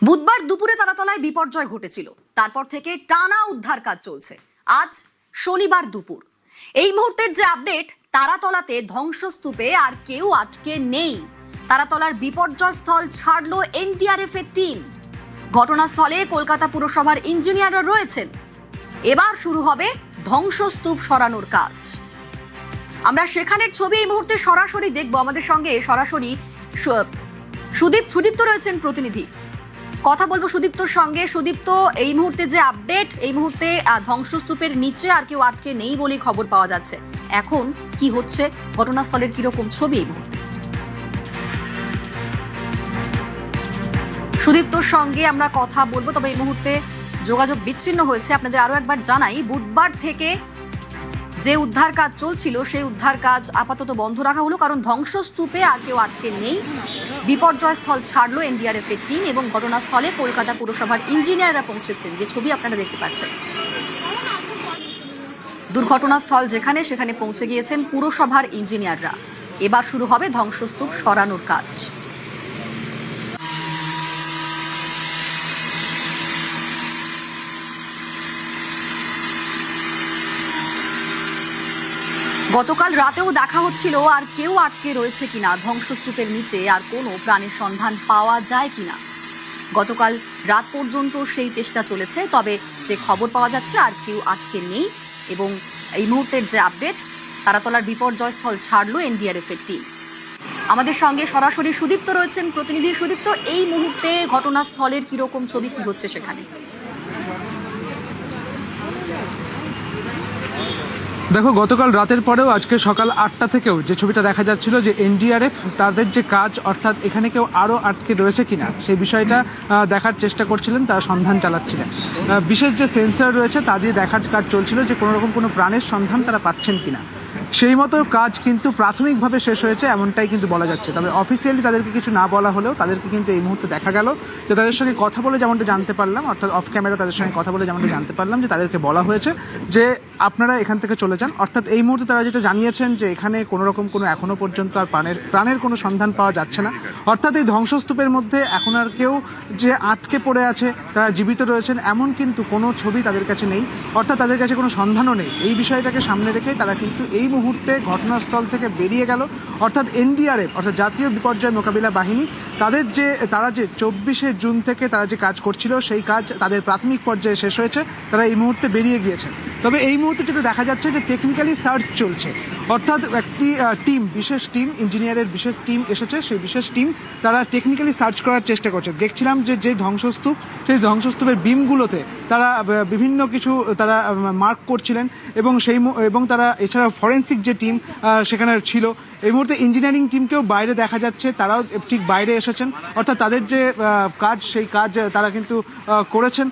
বুধবার দুপুরে তারাতলায় বিপর্যয় ঘটেছিল। তারপর থেকে টানা উদ্ধার কাজ চলছে। আজ শনিবার দুপুর এই মুহূর্তের যে আপডেট, তারাতলাতে ধ্বংসস্তূপে আর কেউ আটকে নেই। তারাতলার বিপর্যয় স্থল ছাড়লো এনডিআরএফ এর টিম। ঘটনাস্থলে কলকাতা পুরসভার ইঞ্জিনিয়াররা রয়েছেন। এবার শুরু হবে ধ্বংসস্তূপ সরানোর কাজ। আমরা সেখানের ছবি এই মুহূর্তে সরাসরি দেখব। আমাদের সঙ্গে সরাসরি সুদীপ্ত রয়েছেন প্রতিনিধি, কথা বলবো সুদীপ্তর সঙ্গে। সুদীপ্ত, এই মুহূর্তে যে আপডেট, এই মুহূর্তে ধ্বংসস্তূপের নিচে আর কেউ আটকে নেই বলেই খবর পাওয়া যাচ্ছে। এখন কি হচ্ছে, ঘটনাস্থলের কিরকম ছবি এই মুহূর্তে? সুদীপ্তর সঙ্গে আমরা কথা বলবো, তবে এই মুহূর্তে যোগাযোগ বিচ্ছিন্ন হয়েছে। আপনাদের আরো একবার জানাই, বুধবার থেকে যে উদ্ধার কাজ চলছিল সেই উদ্ধার কাজ আপাতত বন্ধ রাখা হলো, কারণ ধ্বংসস্তূপে আর কেউ আটকে নেই। বিপর্যয় স্থল ছাড়লো এনডিআরএফ এর টিম এবং ঘটনাস্থলে কলকাতা পুরসভার ইঞ্জিনিয়াররা পৌঁছেছেন, যে ছবি আপনারা দেখতে পাচ্ছেন। দুর্ঘটনাস্থল যেখানে, সেখানে পৌঁছে গিয়েছেন পুরসভার ইঞ্জিনিয়াররা। এবার শুরু হবে ধ্বংসস্তূপ সরানোর কাজ। গতকাল রাতেও দেখা হচ্ছিল আর কেউ আটকে রয়েছে কিনা, ধ্বংসস্তূপের নিচে আর কোনো প্রাণের সন্ধান পাওয়া যায় কিনা। গতকাল রাত পর্যন্ত সেই চেষ্টা চলেছে, তবে যে খবর পাওয়া যাচ্ছে আর কেউ আটকে নেই। এবং এই মুহূর্তের যে আপডেট, তারাতলার বিপর্যয় স্থল ছাড়লো এনডিআরএফ এর টিম। আমাদের সঙ্গে সরাসরি সুদীপ্ত রয়েছেন প্রতিনিধি। সুদীপ্ত, এই মুহূর্তে ঘটনাস্থলের কিরকম ছবি, কি হচ্ছে সেখানে? দেখো, গতকাল রাতের পরেও আজকে সকাল 8টা থেকেও যে ছবিটা দেখা যাচ্ছিল, যে এনডিআরএফ তাদের যে কাজ, অর্থাৎ এখানে কেউ আরও আটকে রয়েছে কিনা সেই বিষয়টা দেখার চেষ্টা করছিলেন, তারা সন্ধান চালাচ্ছিলেন। বিশেষ যে সেন্সর রয়েছে তা দিয়ে দেখার কাজ চলছিল যে কোনোরকম কোনো প্রাণের সন্ধান তারা পাচ্ছেন কিনা। সেই মতো কাজ কিন্তু প্রাথমিকভাবে শেষ হয়েছে, এমনটাই কিন্তু বলা যাচ্ছে। তবে অফিসিয়ালি তাদেরকে কিছু না বলা হলেও তাদেরকে কিন্তু এই মুহূর্তে দেখা গেল যে তাদের সঙ্গে কথা বলে যেমনটা জানতে পারলাম, অর্থাৎ অফ ক্যামেরা তাদের সঙ্গে কথা বলে যেমনটা জানতে পারলাম, যে তাদেরকে বলা হয়েছে যে আপনারা এখান থেকে চলে যান। অর্থাৎ এই মুহূর্তে তারা যেটা জানিয়েছেন যে এখানে কোনোরকম কোনো এখনও পর্যন্ত আর প্রাণের কোনো সন্ধান পাওয়া যাচ্ছে না। অর্থাৎ এই ধ্বংসস্তূপের মধ্যে এখন আর কেউ যে আটকে পড়ে আছে, তারা জীবিত রয়েছেন এমন কিন্তু কোনো ছবি তাদের কাছে নেই, অর্থাৎ তাদের কাছে কোনো সন্ধানও নেই। এই বিষয়টাকে সামনে রেখেই তারা কিন্তু এই মুহূর্তে ঘটনাস্থল থেকে বেরিয়ে গেল। অর্থাৎ এনডিআরএফ, অর্থাৎ জাতীয় বিপর্যয় মোকাবিলা বাহিনী, তারা যে 24শে জুন থেকে তারা যে কাজ করছিল, সেই কাজ তাদের প্রাথমিক পর্যায়ে শেষ হয়েছে। তারা এই মুহূর্তে বেরিয়ে গিয়েছেন। তবে এই মুহূর্তে যেটা দেখা যাচ্ছে যে টেকনিক্যালি সার্চ চলছে, অর্থাৎ একটি বিশেষ টিম, ইঞ্জিনিয়ারের বিশেষ টিম এসেছে। সেই বিশেষ টিম তারা টেকনিক্যালি সার্চ করার চেষ্টা করছে। দেখছিলাম যে ধ্বংসস্তূপ, সেই ধ্বংসস্তূপের বিমগুলোতে তারা বিভিন্ন কিছু তারা মার্ক করছিলেন এবং তারা এছাড়া ফরেন্সিক যে টিম সেখানে ছিল। এই মুহূর্তে ইঞ্জিনিয়ারিং টিমকেও বাইরে দেখা যাচ্ছে, তারাও ঠিক বাইরে এসেছেন। অর্থাৎ তাদের যে কাজ, সেই কাজ তারা কিন্তু করেছেন।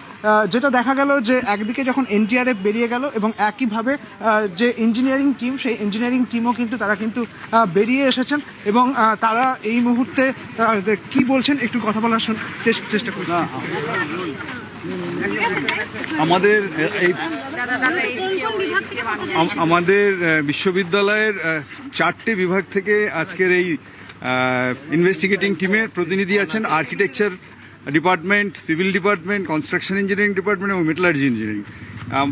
যেটা দেখা গেল যে একদিকে যখন এনডিআরএফ বেরিয়ে গেল এবং একইভাবে যে ইঞ্জিনিয়ারিং টিম, সেই ইঞ্জিনিয়ারিং টিমও কিন্তু তারা কিন্তু বেরিয়ে এসেছেন। এবং তারা এই মুহূর্তে কি বলছেন একটু কথা বলার চেষ্টা করছি। আমাদের বিশ্ববিদ্যালয়ের 4টে বিভাগ থেকে আজকের এই ইনভেস্টিগেটিং টিমের প্রতিনিধি আছেন। Architecture department, civil department, construction engineering department এবং মেটালার্জি ইঞ্জিনিয়ারিং।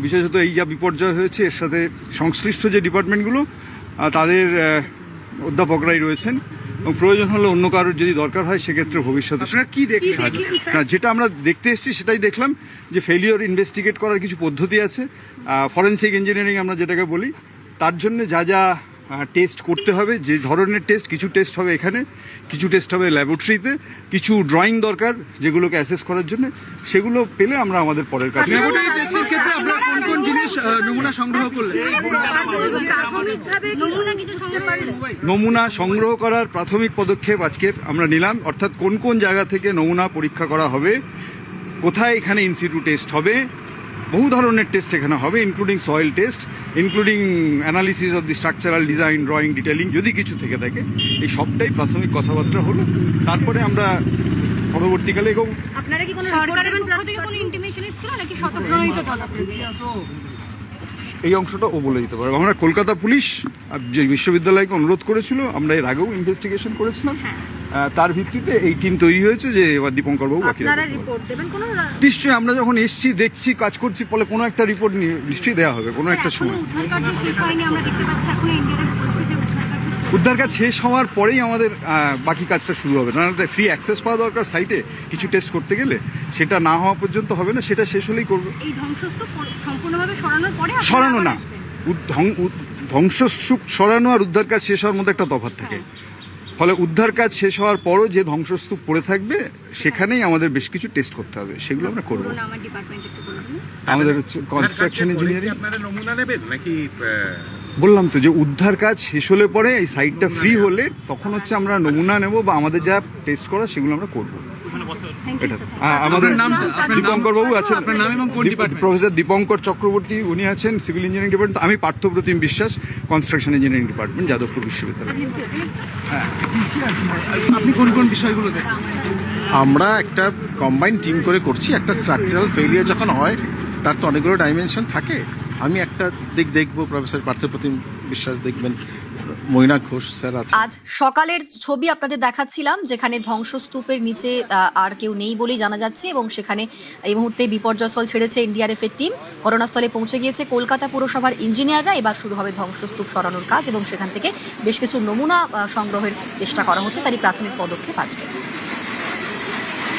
বিশেষত এই যা বিপর্যয় হয়েছে, এর সাথে সংশ্লিষ্ট যে ডিপার্টমেন্টগুলো, তাদের অধ্যাপকরাই রয়েছেন। এবং প্রয়োজন হলে অন্য কারোর যদি দরকার হয়, সেক্ষেত্রে ভবিষ্যতে কি দেখছেন? না, যেটা আমরা দেখতে এসেছি সেটাই দেখলাম, যে ফেলিওর ইনভেস্টিগেট করার কিছু পদ্ধতি আছে। ফরেন্সিক ইঞ্জিনিয়ারিং আমরা যেটাকে বলি, তার জন্য যা যা টেস্ট করতে হবে, যে ধরনের টেস্ট, কিছু টেস্ট হবে এখানে, কিছু টেস্ট হবে ল্যাবরেটরিতে, কিছু ড্রয়িং দরকার যেগুলোকে অ্যাসেস করার জন্য, সেগুলো পেলে আমরা আমাদের পরের কাজ। নমুনা সংগ্রহ করার প্রাথমিক পদক্ষেপ আজকের আমরা নিলাম। অর্থাৎ কোন কোন জায়গা থেকে নমুনা পরীক্ষা করা হবে, কোথায় এখানে ইনসিটু টেস্ট হবে, বহু ধরনের টেস্ট এখানে হবে, including soil test, including analysis of the structural design, drawing, detailing, যদি কিছু থেকে থাকে। এই সবটাই প্রাথমিক কথাবার্তা হলো। তারপরে আমরা পরবর্তীকালে এগোবো। আপনারা কি কোনো সরকারের পক্ষ থেকে কোনো ইন্টিমেশন ছিল নাকি স্বতঃপ্রণোদিত দল? এই অংশটা ও বলে দিতে পারবো। আমরা কলকাতা পুলিশ যে বিশ্ববিদ্যালয়কে অনুরোধ করেছিল, আমরা এর আগেও ইনভেস্টিগেশন করেছিলাম। তার ভিত্তিতে এই টিম তৈরি হয়েছে যে এবার দীপঙ্কর বাবু বাকিরা আপনারা করতে পারবে। রিপোর্ট দেবেন কোনো নিশ্চয়ই আমরা যখন এসছি দেখছি কাজ করছি ফলে কোনো একটা রিপোর্ট নিশ্চয়ই দেওয়া হবে কোনো একটা এখনো সময়। উদ্ধার কার্য শেষ হয়নি, আমরা দেখতে পাচ্ছি এখনো ইন্ডিয়ান বলছে যে উদ্ধার কাজ চলছে। উদ্ধার কাজ শেষ হওয়ার পরেই আমাদের বাকি কাজটা শুরু হবে, না ফ্রি অ্যাক্সেস পাওয়া দরকার সাইটে কিছু টেস্ট করতে গেলে, সেটা না হওয়া পর্যন্ত হবে না, সেটা শেষ হলেই করবো। এই ধ্বংসস্তূপ সম্পূর্ণভাবে সরানোর পরে আপনারা সরানো আবার না, আসবেন। ধ্বংসস্তূপ সরানো আর উদ্ধার কাজ শেষ হওয়ার মধ্যে একটা তফাৎ থাকে, ফলে উদ্ধার কাজ শেষ হওয়ার পরও যে ধ্বংসস্তূপ পড়ে থাকবে সেখানেই আমাদের বেশ কিছু টেস্ট করতে হবে, সেগুলো আমরা করবো। পুরোনো আমার ডিপার্টমেন্ট একটু বলুন। আমাদের হচ্ছে কনস্ট্রাকশন ইঞ্জিনিয়ারিং। আপনারা নমুনা নেবেন নাকি বললাম তো যে উদ্ধার কাজ শেষ হলে পরে এই সাইটটা ফ্রি হলে তখন হচ্ছে আমরা নমুনা নেব বা আমাদের যা টেস্ট করা সেগুলো আমরা করবো। থ্যাংক ইউ এটা স্যার। আমাদের আপনার নামটা, আপনার নাম- দীপঙ্কর বাবু আছেন, আপনার নাম এবং কোন ডিপার্টমেন্ট? প্রফেসর দীপঙ্কর চক্রবর্তী উনি আছেন সিভিল ইঞ্জিনিয়ারিং ডিপার্টমেন্ট, আমি পার্থপ্রতিম বিশ্বাস কনস্ট্রাকশন ইঞ্জিনিয়ারিং ডিপার্টমেন্ট যাদবপুর বিশ্ববিদ্যালয়। আপনি কোন কোন বিষয়গুলো দেখেন? আমরা একটা কম্বাইন টিম করে করছি। একটা স্ট্রাকচারাল ফেলিয়ার যখন হয় তার তো অনেকগুলো ডাইমেনশন থাকে। আমি একটা দিক দেখবো, প্রফেসর পার্থপ্রতিম বিশ্বাস দেখবেন, মৈনাক ঘোষ স্যার আছে। আজ সকালের ছবি আপনাদের দেখাচ্ছিলাম যেখানে ধ্বংসস্তূপের নিচে আর কেউ নেই বলেই জানা যাচ্ছে এবং সেখানে এই মুহূর্তে বিপর্যয়স্থল ছেড়েছে এনডিআরএফ এর টিম। ঘটনাস্থলে পৌঁছে গিয়েছে কলকাতা পুরসভার ইঞ্জিনিয়াররা। এবার শুরু হবে ধ্বংসস্তূপ সরানোর কাজ এবং সেখান থেকে বেশ কিছু নমুনা সংগ্রহের চেষ্টা করা হচ্ছে, তারই প্রাথমিক পদক্ষেপ আজকে।